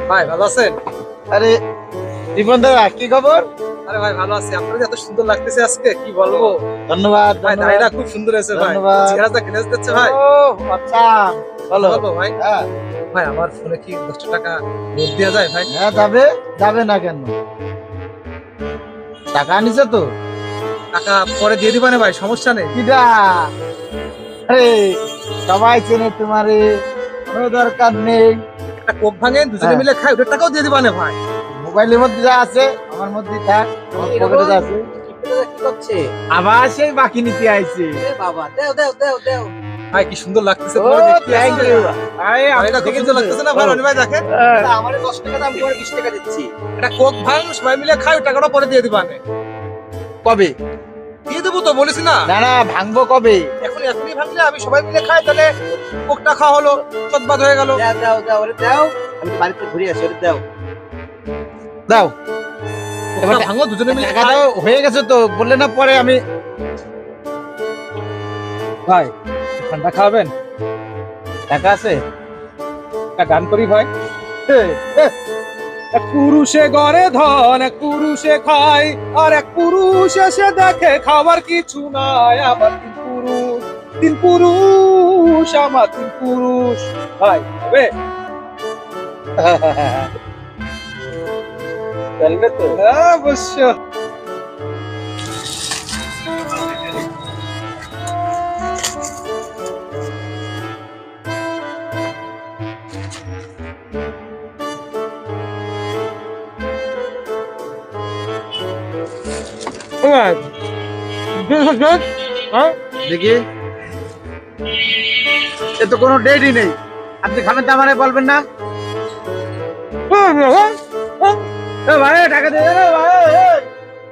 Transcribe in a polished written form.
ভাই ভালো আছেন? আরে রিপন দাদা, কি খবর? আরে ভাই ভালো আছি। আপনার এত সুন্দর লাগতেছে আজকে, কি বলবো। ধন্যবাদ ভাই দাড়িটা খুব সুন্দর হয়েছে ভাই, ধন্যবাদ। চেহারাটা গ্লেজ দিচ্ছে ভাই। ও আচ্ছা, বলো। বলবো ভাই, হ্যাঁ ভাই আমার ফোনে কি 10 টাকা নোট দেওয়া যায় ভাই? হ্যাঁ, যাবে যাবে না কেন? টাকা আনিছে তো? টাকা পরে দিয়ে দিবানে ভাই, সমস্যা নেই। কিডা? আরে সবাই চেনে তোমারে, কোনো দরকার নেই। একটা কোপ ভাঙে দুজনে হ্যাঁ। মিলে খাই, ওটার টাকাও দিয়ে দিবানে ভাই। মোবাইলের মধ্যে যা আছে আমার মধ্যে থাক, আমার পকেটে যা আছে। কি করছে? আবার সেই বাকি নিতে আইছে। এ বাবা, দেও দেও দেও দেও। ভাই কি সুন্দর লাগতেছে ও তোমার দেখতে থ্যাংক আজকে। ইউ। আরে ভাই, এটা খুব সুন্দর লাগতেছে না ভাই? রনি ভাই দেখেন, আমারে 10 টাকা দাম করে 20 টাকা দিচ্ছি। একটা কোক ভাঙ সবাই মিলে খাই, ওই টাকাটা পরে দিয়ে দিবানে। কবে? দিয়ে দেবো তো বলেছি না। না না, ভাঙবো কবে? এখনই ভাঙলে আমি সবাই মিলে খাই, তাহলে কোকটা খাওয়া হলো, চটবাদ হয়ে গেল। দাও দাও দাও, ওরে দাও। আমি তো বাড়িতে ঘুরে আসি, ওরে দাও। দাও। কোকটা ভাঙো দুজনে মিলে টাকা খাই। তো হয়ে গেছে তো, বললে না পরে আমি। ভাই ঠান্ডা খাওয়াবেন? টাকা আছে? একটা গান করি ভাই। এক পুরুষে গড়ে ধন, এক পুরুষে খায়, আর এক পুরুষ এসে দেখে খাবার কিছু নাই। আমার তিন পুরুষ, আমার 3 পুরুষ। ভাই হবে? চলবে তো? হ্যাঁ অবশ্য। দেখি, এ তো কোনো ডেটই নেই। আপনি খাবেন তো আমারে বলবেন না? এ ভাই টাকা দিয়ে দে রে ভাই।